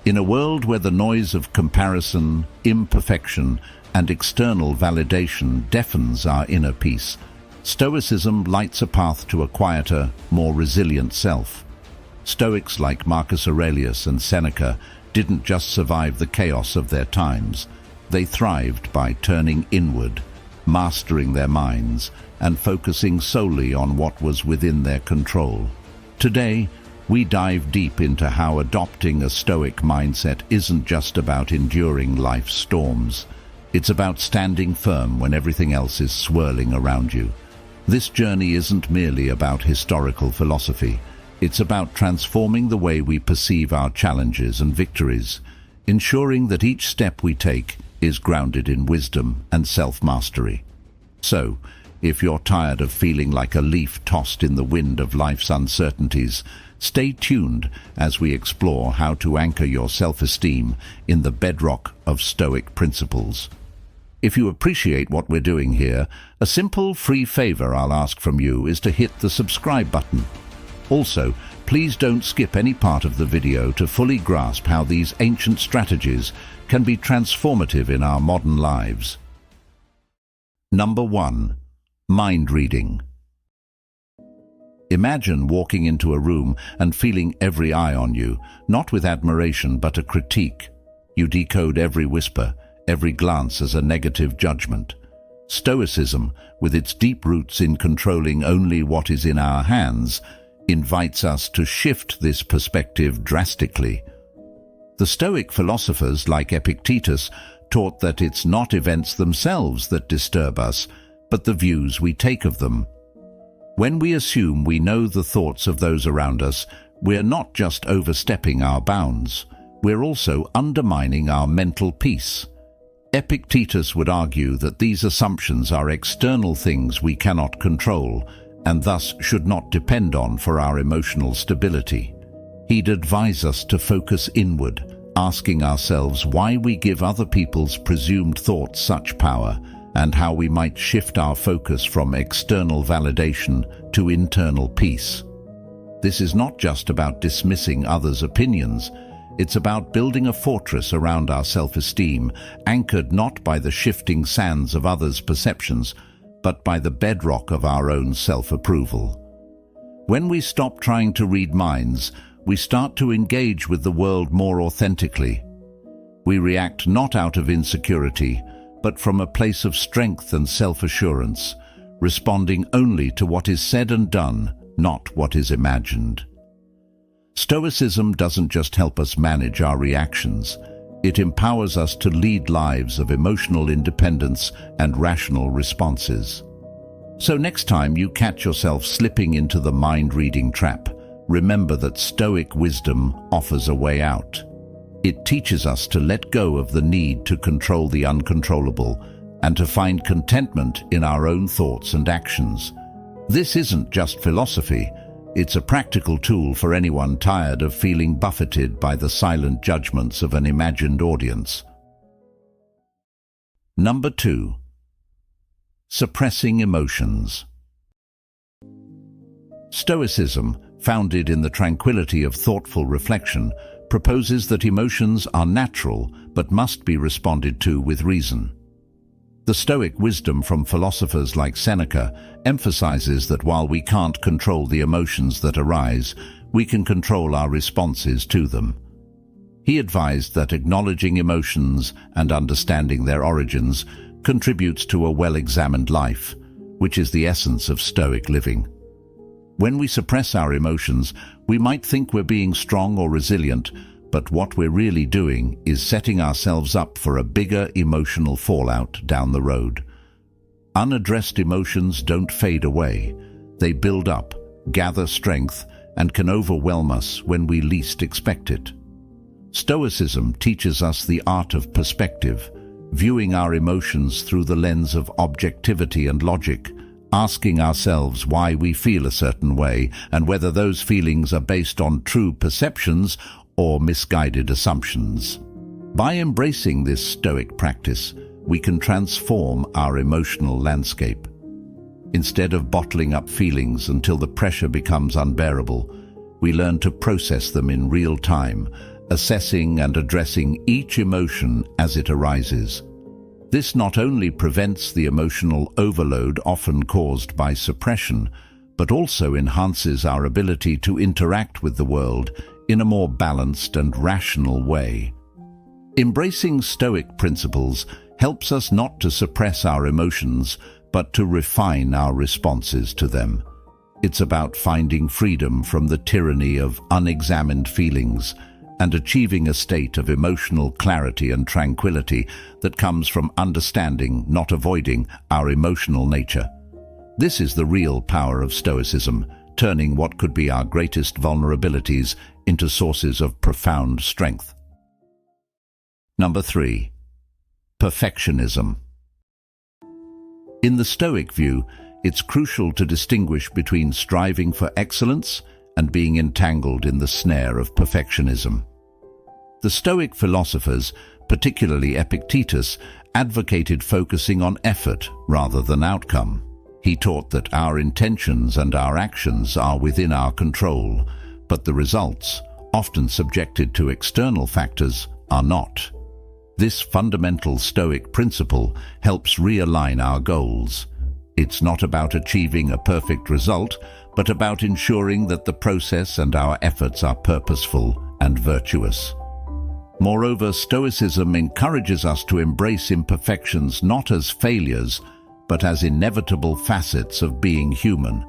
In a world where the noise of comparison, imperfection, and external validation deafens our inner peace, Stoicism lights a path to a quieter, more resilient self. Stoics like Marcus Aurelius and Seneca didn't just survive the chaos of their times. They thrived by turning inward, mastering their minds, and focusing solely on what was within their control. Today, we dive deep into how adopting a Stoic mindset isn't just about enduring life's storms. It's about standing firm when everything else is swirling around you. This journey isn't merely about historical philosophy. It's about transforming the way we perceive our challenges and victories, ensuring that each step we take is grounded in wisdom and self-mastery. So, if you're tired of feeling like a leaf tossed in the wind of life's uncertainties, stay tuned as we explore how to anchor your self-esteem in the bedrock of Stoic principles. If you appreciate what we're doing here, a simple free favor I'll ask from you is to hit the subscribe button. Also, please don't skip any part of the video to fully grasp how these ancient strategies can be transformative in our modern lives. Number 1. Mind reading. Imagine walking into a room and feeling every eye on you, not with admiration but a critique. You decode every whisper, every glance as a negative judgment. Stoicism, with its deep roots in controlling only what is in our hands, invites us to shift this perspective drastically. The Stoic philosophers like Epictetus taught that it's not events themselves that disturb us, but the views we take of them. When we assume we know the thoughts of those around us, we're not just overstepping our bounds, we're also undermining our mental peace. Epictetus would argue that these assumptions are external things we cannot control, and thus should not depend on for our emotional stability. He'd advise us to focus inward, asking ourselves why we give other people's presumed thoughts such power, and how we might shift our focus from external validation to internal peace. This is not just about dismissing others' opinions. It's about building a fortress around our self-esteem, anchored not by the shifting sands of others' perceptions, but by the bedrock of our own self-approval. When we stop trying to read minds, we start to engage with the world more authentically. We react not out of insecurity, but from a place of strength and self-assurance, responding only to what is said and done, not what is imagined. Stoicism doesn't just help us manage our reactions, it empowers us to lead lives of emotional independence and rational responses. So next time you catch yourself slipping into the mind-reading trap, remember that Stoic wisdom offers a way out. It teaches us to let go of the need to control the uncontrollable and to find contentment in our own thoughts and actions. This isn't just philosophy. It's a practical tool for anyone tired of feeling buffeted by the silent judgments of an imagined audience. Number 2. Suppressing emotions. Stoicism, founded in the tranquility of thoughtful reflection, proposes that emotions are natural but must be responded to with reason. The Stoic wisdom from philosophers like Seneca emphasizes that while we can't control the emotions that arise, we can control our responses to them. He advised that acknowledging emotions and understanding their origins contributes to a well-examined life, which is the essence of Stoic living. When we suppress our emotions, we might think we're being strong or resilient, but what we're really doing is setting ourselves up for a bigger emotional fallout down the road. Unaddressed emotions don't fade away. They build up, gather strength, and can overwhelm us when we least expect it. Stoicism teaches us the art of perspective, viewing our emotions through the lens of objectivity and logic, asking ourselves why we feel a certain way and whether those feelings are based on true perceptions or misguided assumptions. By embracing this Stoic practice, we can transform our emotional landscape. Instead of bottling up feelings until the pressure becomes unbearable, we learn to process them in real time, assessing and addressing each emotion as it arises. This not only prevents the emotional overload often caused by suppression, but also enhances our ability to interact with the world in a more balanced and rational way. Embracing Stoic principles helps us not to suppress our emotions, but to refine our responses to them. It's about finding freedom from the tyranny of unexamined feelings and achieving a state of emotional clarity and tranquility that comes from understanding, not avoiding, our emotional nature. This is the real power of Stoicism, turning what could be our greatest vulnerabilities into sources of profound strength. Number 3. Perfectionism. In the Stoic view, it's crucial to distinguish between striving for excellence and being entangled in the snare of perfectionism. The Stoic philosophers, particularly Epictetus, advocated focusing on effort rather than outcome. He taught that our intentions and our actions are within our control, but the results, often subjected to external factors, are not. This fundamental Stoic principle helps realign our goals. It's not about achieving a perfect result, but about ensuring that the process and our efforts are purposeful and virtuous. Moreover, Stoicism encourages us to embrace imperfections not as failures, but as inevitable facets of being human.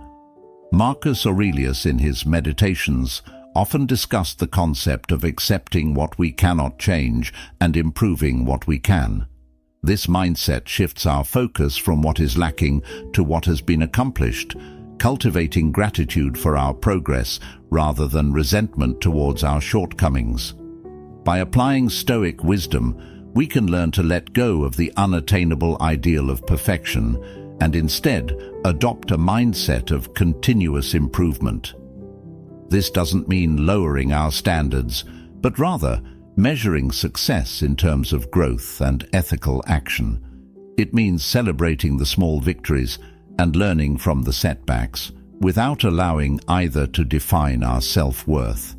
Marcus Aurelius, in his Meditations, often discussed the concept of accepting what we cannot change and improving what we can. This mindset shifts our focus from what is lacking to what has been accomplished, cultivating gratitude for our progress rather than resentment towards our shortcomings. By applying Stoic wisdom, we can learn to let go of the unattainable ideal of perfection and instead adopt a mindset of continuous improvement. This doesn't mean lowering our standards, but rather measuring success in terms of growth and ethical action. It means celebrating the small victories and learning from the setbacks, without allowing either to define our self-worth.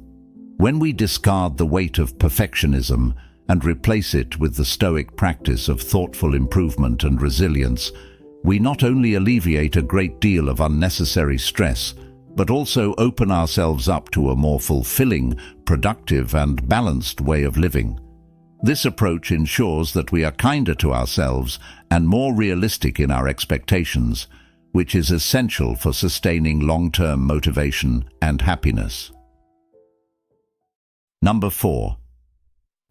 When we discard the weight of perfectionism and replace it with the Stoic practice of thoughtful improvement and resilience, we not only alleviate a great deal of unnecessary stress, but also open ourselves up to a more fulfilling, productive, and balanced way of living. This approach ensures that we are kinder to ourselves and more realistic in our expectations, which is essential for sustaining long-term motivation and happiness. Number 4.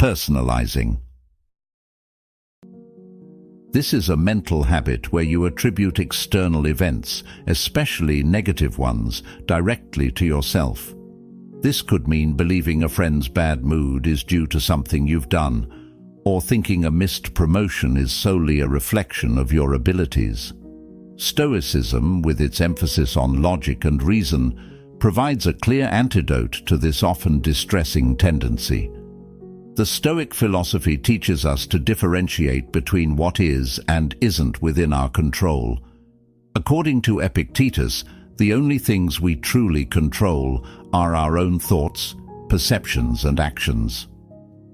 Personalizing. This is a mental habit where you attribute external events, especially negative ones, directly to yourself. This could mean believing a friend's bad mood is due to something you've done, or thinking a missed promotion is solely a reflection of your abilities. Stoicism, with its emphasis on logic and reason, provides a clear antidote to this often distressing tendency. The Stoic philosophy teaches us to differentiate between what is and isn't within our control. According to Epictetus, the only things we truly control are our own thoughts, perceptions, and actions.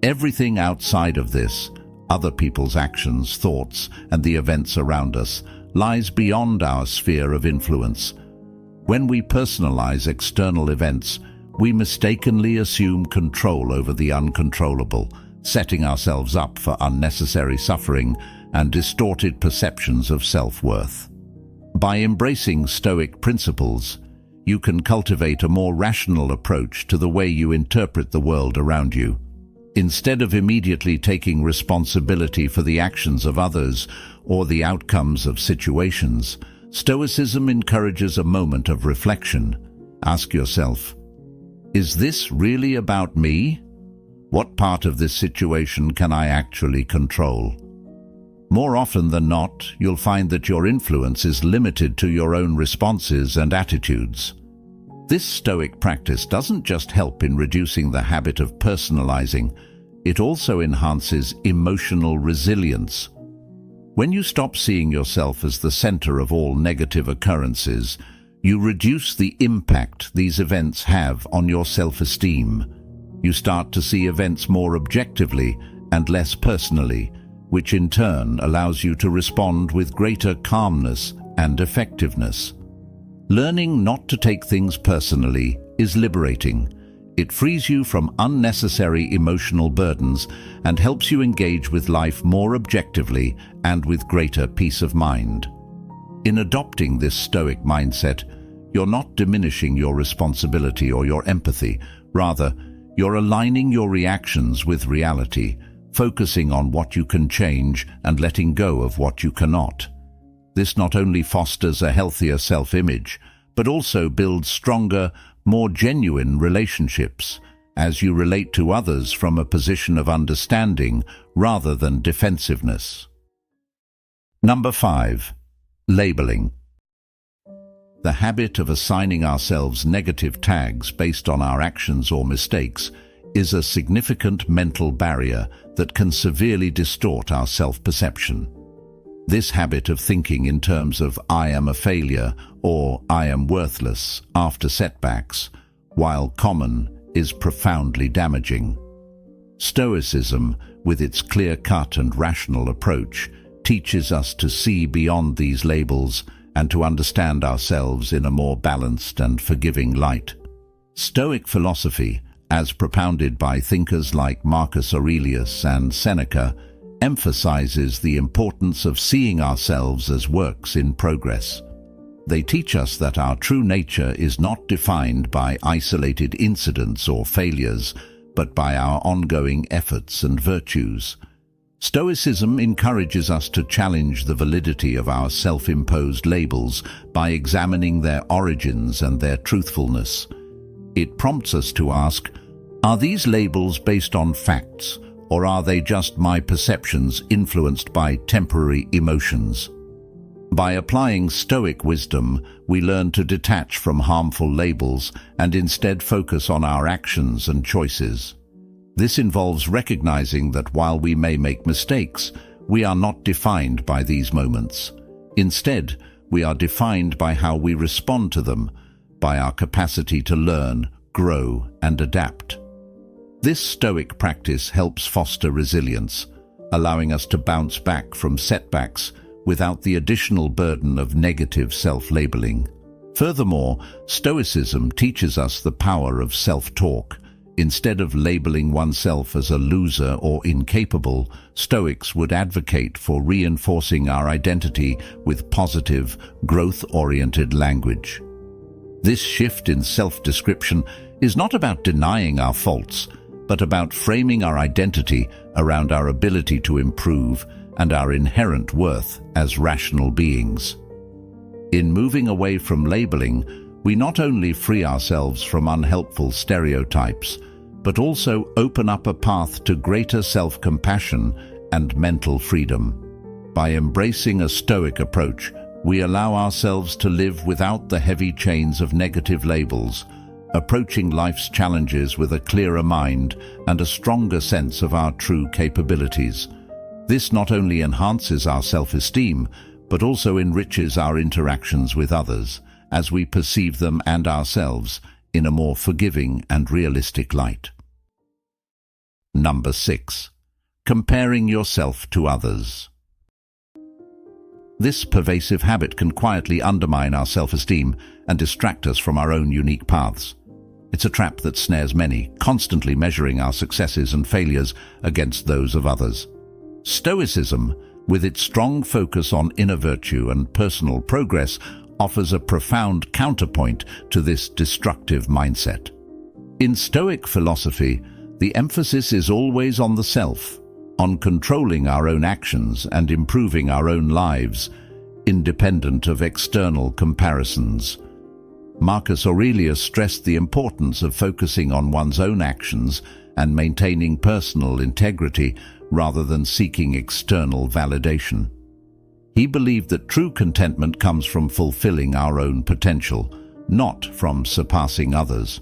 Everything outside of this, other people's actions, thoughts, and the events around us, lies beyond our sphere of influence. When we personalize external events, we mistakenly assume control over the uncontrollable, setting ourselves up for unnecessary suffering and distorted perceptions of self-worth. By embracing Stoic principles, you can cultivate a more rational approach to the way you interpret the world around you. Instead of immediately taking responsibility for the actions of others or the outcomes of situations, Stoicism encourages a moment of reflection. Ask yourself, is this really about me? What part of this situation can I actually control? More often than not, you'll find that your influence is limited to your own responses and attitudes. This Stoic practice doesn't just help in reducing the habit of personalizing, it also enhances emotional resilience. When you stop seeing yourself as the center of all negative occurrences, you reduce the impact these events have on your self-esteem. You start to see events more objectively and less personally, which in turn allows you to respond with greater calmness and effectiveness. Learning not to take things personally is liberating. It frees you from unnecessary emotional burdens and helps you engage with life more objectively and with greater peace of mind. In adopting this Stoic mindset, you're not diminishing your responsibility or your empathy. Rather, you're aligning your reactions with reality, focusing on what you can change and letting go of what you cannot. This not only fosters a healthier self-image, but also builds stronger, more genuine relationships, as you relate to others from a position of understanding rather than defensiveness. Number 5. Labeling. The habit of assigning ourselves negative tags based on our actions or mistakes is a significant mental barrier that can severely distort our self-perception. This habit of thinking in terms of "I am a failure" or "I am worthless" after setbacks, while common, is profoundly damaging. Stoicism, with its clear-cut and rational approach, teaches us to see beyond these labels and to understand ourselves in a more balanced and forgiving light. Stoic philosophy, as propounded by thinkers like Marcus Aurelius and Seneca, emphasizes the importance of seeing ourselves as works in progress. They teach us that our true nature is not defined by isolated incidents or failures, but by our ongoing efforts and virtues. Stoicism encourages us to challenge the validity of our self-imposed labels by examining their origins and their truthfulness. It prompts us to ask, are these labels based on facts, or are they just my perceptions influenced by temporary emotions? By applying Stoic wisdom, we learn to detach from harmful labels and instead focus on our actions and choices. This involves recognizing that while we may make mistakes, we are not defined by these moments. Instead, we are defined by how we respond to them, by our capacity to learn, grow, and adapt. This Stoic practice helps foster resilience, allowing us to bounce back from setbacks without the additional burden of negative self-labeling. Furthermore, Stoicism teaches us the power of self-talk. Instead of labeling oneself as a loser or incapable, Stoics would advocate for reinforcing our identity with positive, growth-oriented language. This shift in self-description is not about denying our faults, but about framing our identity around our ability to improve and our inherent worth as rational beings. In moving away from labeling, we not only free ourselves from unhelpful stereotypes, but also open up a path to greater self-compassion and mental freedom. By embracing a Stoic approach, we allow ourselves to live without the heavy chains of negative labels, approaching life's challenges with a clearer mind and a stronger sense of our true capabilities. This not only enhances our self-esteem, but also enriches our interactions with others, as we perceive them and ourselves in a more forgiving and realistic light. Number 6. Comparing yourself to others. This pervasive habit can quietly undermine our self-esteem and distract us from our own unique paths. It's a trap that snares many, constantly measuring our successes and failures against those of others. Stoicism, with its strong focus on inner virtue and personal progress, offers a profound counterpoint to this destructive mindset. In Stoic philosophy, the emphasis is always on the self, on controlling our own actions and improving our own lives, independent of external comparisons. Marcus Aurelius stressed the importance of focusing on one's own actions and maintaining personal integrity rather than seeking external validation. He believed that true contentment comes from fulfilling our own potential, not from surpassing others.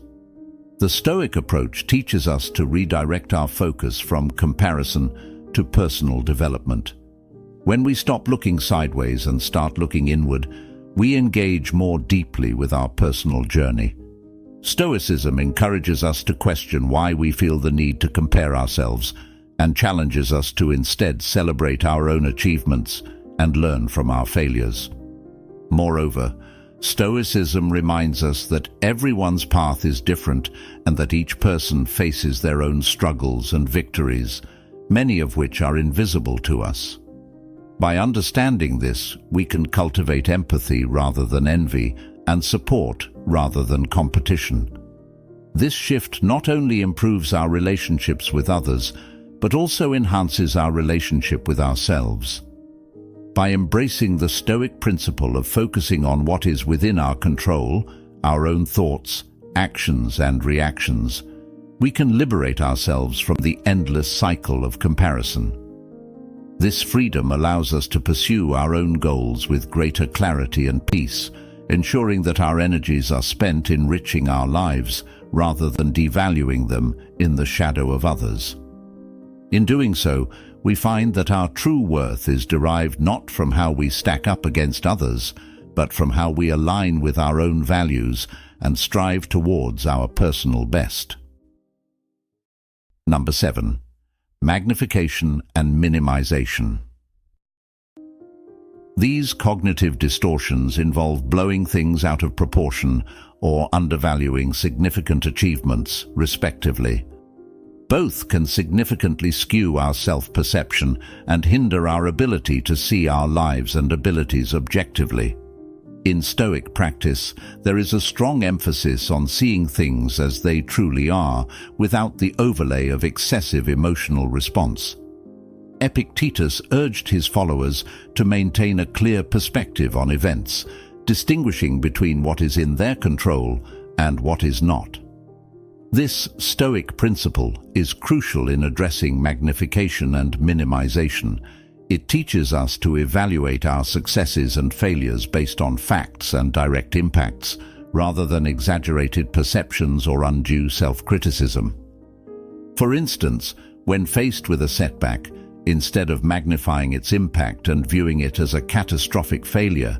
The Stoic approach teaches us to redirect our focus from comparison to personal development. When we stop looking sideways and start looking inward, we engage more deeply with our personal journey. Stoicism encourages us to question why we feel the need to compare ourselves and challenges us to instead celebrate our own achievements and learn from our failures. Moreover, Stoicism reminds us that everyone's path is different and that each person faces their own struggles and victories, many of which are invisible to us. By understanding this, we can cultivate empathy rather than envy and support rather than competition. This shift not only improves our relationships with others, but also enhances our relationship with ourselves. By embracing the Stoic principle of focusing on what is within our control, our own thoughts, actions and reactions, we can liberate ourselves from the endless cycle of comparison. This freedom allows us to pursue our own goals with greater clarity and peace, ensuring that our energies are spent enriching our lives rather than devaluing them in the shadow of others. In doing so, we find that our true worth is derived not from how we stack up against others, but from how we align with our own values and strive towards our personal best. Number 7. Magnification and minimization. These cognitive distortions involve blowing things out of proportion or undervaluing significant achievements, respectively. Both can significantly skew our self-perception and hinder our ability to see our lives and abilities objectively. In Stoic practice, there is a strong emphasis on seeing things as they truly are, without the overlay of excessive emotional response. Epictetus urged his followers to maintain a clear perspective on events, distinguishing between what is in their control and what is not. This Stoic principle is crucial in addressing magnification and minimization. It teaches us to evaluate our successes and failures based on facts and direct impacts, rather than exaggerated perceptions or undue self-criticism. For instance, when faced with a setback, instead of magnifying its impact and viewing it as a catastrophic failure,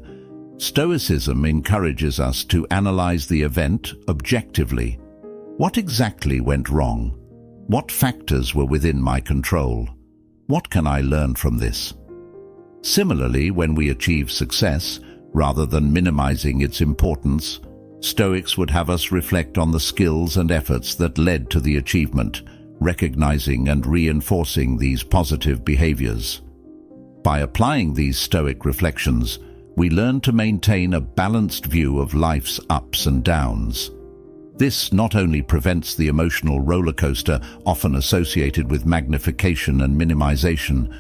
Stoicism encourages us to analyze the event objectively. What exactly went wrong? What factors were within my control? What can I learn from this? Similarly, when we achieve success, rather than minimizing its importance, Stoics would have us reflect on the skills and efforts that led to the achievement, recognizing and reinforcing these positive behaviors. By applying these Stoic reflections, we learn to maintain a balanced view of life's ups and downs. This not only prevents the emotional roller coaster often associated with magnification and minimization,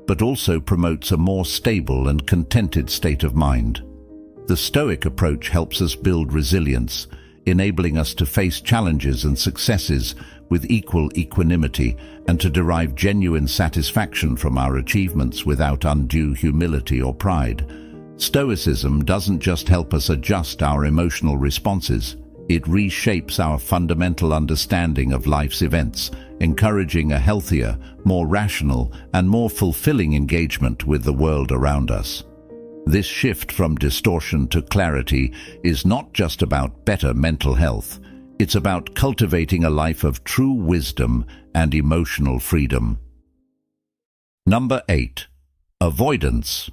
but also promotes a more stable and contented state of mind. The Stoic approach helps us build resilience, enabling us to face challenges and successes with equal equanimity and to derive genuine satisfaction from our achievements without undue humility or pride. Stoicism doesn't just help us adjust our emotional responses. It reshapes our fundamental understanding of life's events, encouraging a healthier, more rational, and more fulfilling engagement with the world around us. This shift from distortion to clarity is not just about better mental health. It's about cultivating a life of true wisdom and emotional freedom. Number 8. Avoidance.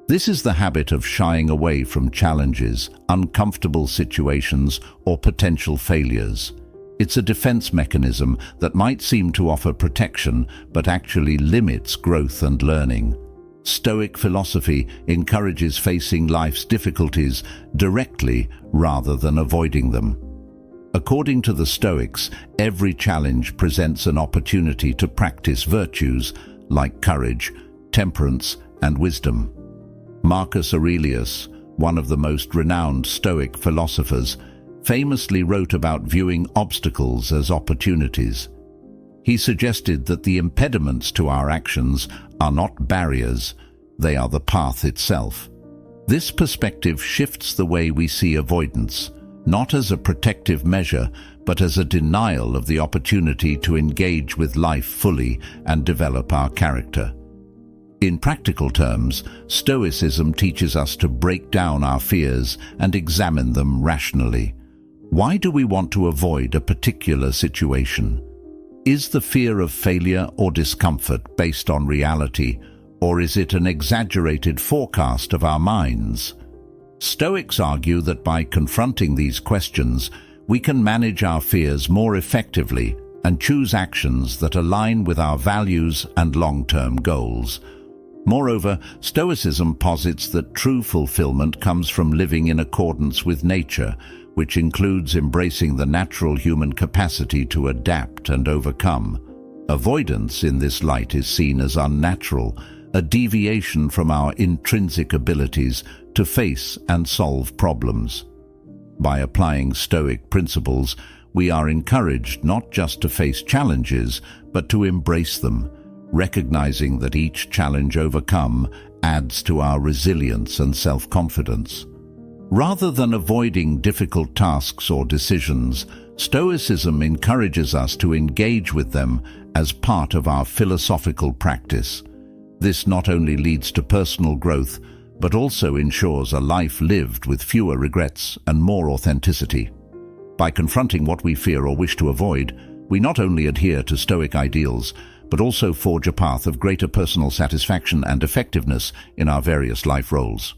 This is the habit of shying away from challenges, uncomfortable situations, or potential failures. It's a defense mechanism that might seem to offer protection, but actually limits growth and learning. Stoic philosophy encourages facing life's difficulties directly rather than avoiding them. According to the Stoics, every challenge presents an opportunity to practice virtues like courage, temperance, and wisdom. Marcus Aurelius, one of the most renowned Stoic philosophers, famously wrote about viewing obstacles as opportunities. He suggested that the impediments to our actions are not barriers, they are the path itself. This perspective shifts the way we see avoidance, not as a protective measure, but as a denial of the opportunity to engage with life fully and develop our character. In practical terms, Stoicism teaches us to break down our fears and examine them rationally. Why do we want to avoid a particular situation? Is the fear of failure or discomfort based on reality, or is it an exaggerated forecast of our minds? Stoics argue that by confronting these questions, we can manage our fears more effectively and choose actions that align with our values and long-term goals. Moreover, Stoicism posits that true fulfillment comes from living in accordance with nature, which includes embracing the natural human capacity to adapt and overcome. Avoidance in this light is seen as unnatural, a deviation from our intrinsic abilities to face and solve problems. By applying Stoic principles, we are encouraged not just to face challenges, but to embrace them, recognizing that each challenge overcome adds to our resilience and self-confidence. Rather than avoiding difficult tasks or decisions, Stoicism encourages us to engage with them as part of our philosophical practice. This not only leads to personal growth, but also ensures a life lived with fewer regrets and more authenticity. By confronting what we fear or wish to avoid, we not only adhere to Stoic ideals, but also forge a path of greater personal satisfaction and effectiveness in our various life roles.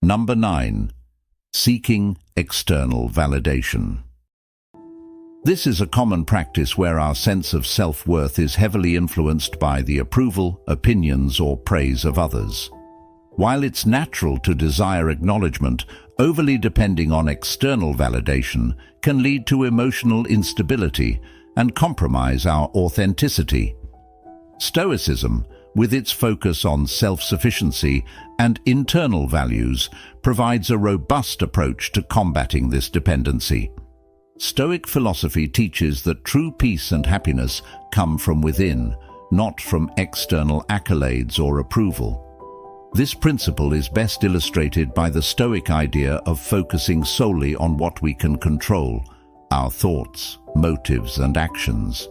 Number 9. Seeking external validation. This is a common practice where our sense of self-worth is heavily influenced by the approval, opinions, or praise of others. While it's natural to desire acknowledgement, overly depending on external validation can lead to emotional instability and compromise our authenticity. Stoicism, with its focus on self-sufficiency and internal values, provides a robust approach to combating this dependency. Stoic philosophy teaches that true peace and happiness come from within, not from external accolades or approval. This principle is best illustrated by the Stoic idea of focusing solely on what we can control, our thoughts, motives, and actions.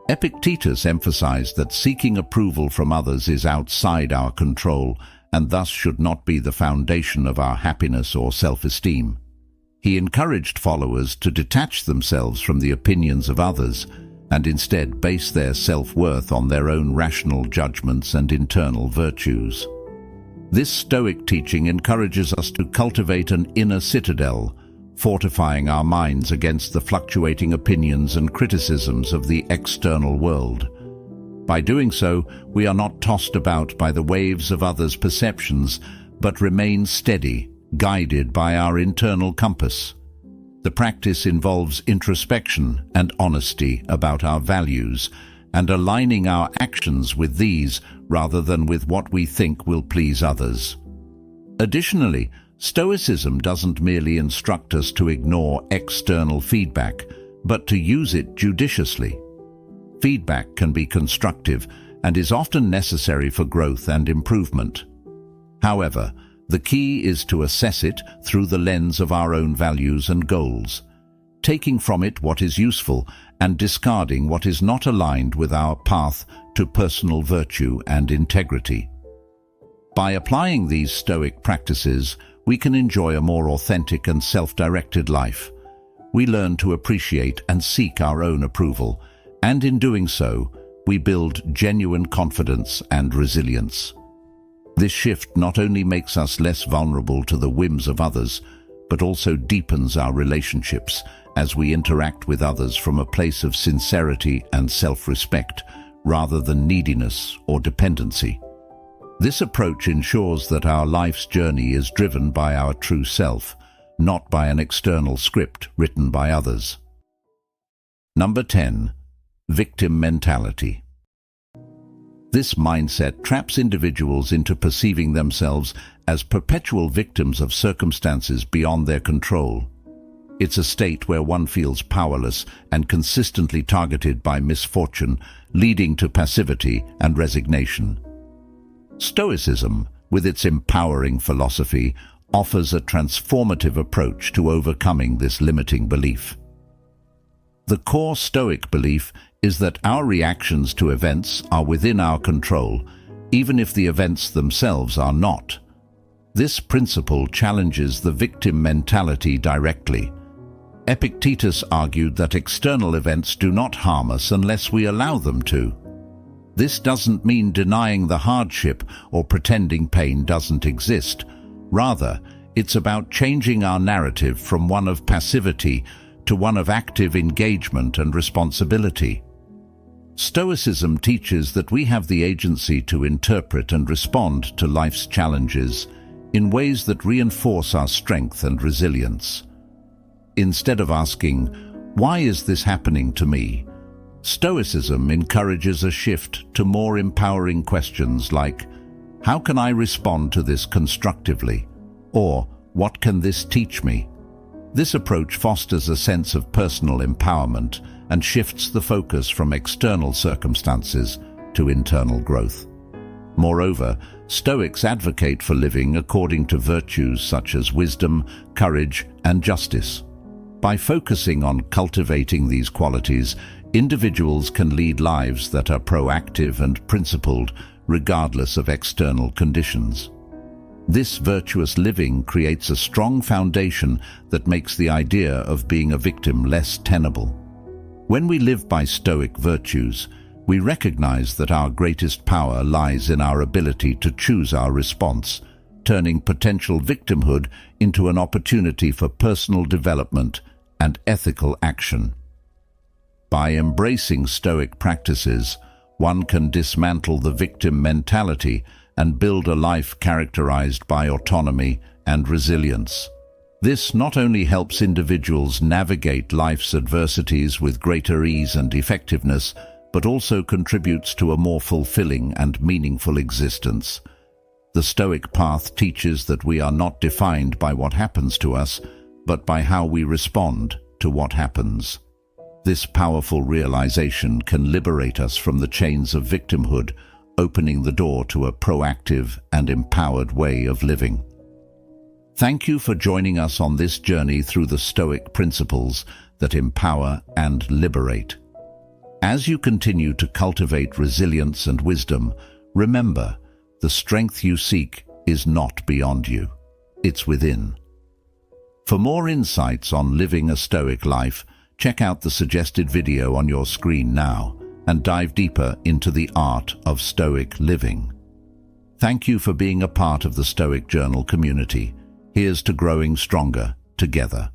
Epictetus emphasized that seeking approval from others is outside our control and thus should not be the foundation of our happiness or self-esteem. He encouraged followers to detach themselves from the opinions of others and instead base their self-worth on their own rational judgments and internal virtues. This Stoic teaching encourages us to cultivate an inner citadel, fortifying our minds against the fluctuating opinions and criticisms of the external world. By doing so, we are not tossed about by the waves of others' perceptions, but remain steady, guided by our internal compass. The practice involves introspection and honesty about our values, and aligning our actions with these rather than with what we think will please others. Additionally, Stoicism doesn't merely instruct us to ignore external feedback, but to use it judiciously. Feedback can be constructive and is often necessary for growth and improvement. However, the key is to assess it through the lens of our own values and goals, taking from it what is useful and discarding what is not aligned with our path to personal virtue and integrity. By applying these Stoic practices, we can enjoy a more authentic and self-directed life. We learn to appreciate and seek our own approval, and in doing so, we build genuine confidence and resilience. This shift not only makes us less vulnerable to the whims of others, but also deepens our relationships as we interact with others from a place of sincerity and self-respect, rather than neediness or dependency. This approach ensures that our life's journey is driven by our true self, not by an external script written by others. Number 10. Victim mentality. This mindset traps individuals into perceiving themselves as perpetual victims of circumstances beyond their control. It's a state where one feels powerless and consistently targeted by misfortune, leading to passivity and resignation. Stoicism, with its empowering philosophy, offers a transformative approach to overcoming this limiting belief. The core Stoic belief is that our reactions to events are within our control, even if the events themselves are not. This principle challenges the victim mentality directly. Epictetus argued that external events do not harm us unless we allow them to. This doesn't mean denying the hardship or pretending pain doesn't exist. Rather, it's about changing our narrative from one of passivity to one of active engagement and responsibility. Stoicism teaches that we have the agency to interpret and respond to life's challenges in ways that reinforce our strength and resilience. Instead of asking, "Why is this happening to me?" Stoicism encourages a shift to more empowering questions like, "How can I respond to this constructively?" Or, "What can this teach me?" This approach fosters a sense of personal empowerment and shifts the focus from external circumstances to internal growth. Moreover, Stoics advocate for living according to virtues such as wisdom, courage, and justice. By focusing on cultivating these qualities, individuals can lead lives that are proactive and principled, regardless of external conditions. This virtuous living creates a strong foundation that makes the idea of being a victim less tenable. When we live by Stoic virtues, we recognize that our greatest power lies in our ability to choose our response, turning potential victimhood into an opportunity for personal development and ethical action. By embracing Stoic practices, one can dismantle the victim mentality and build a life characterized by autonomy and resilience. This not only helps individuals navigate life's adversities with greater ease and effectiveness, but also contributes to a more fulfilling and meaningful existence. The Stoic path teaches that we are not defined by what happens to us, but by how we respond to what happens. This powerful realization can liberate us from the chains of victimhood, opening the door to a proactive and empowered way of living. Thank you for joining us on this journey through the Stoic principles that empower and liberate. As you continue to cultivate resilience and wisdom, remember, the strength you seek is not beyond you. It's within. For more insights on living a Stoic life, check out the suggested video on your screen now and dive deeper into the art of Stoic living. Thank you for being a part of the Stoic Journal community. Here's to growing stronger together.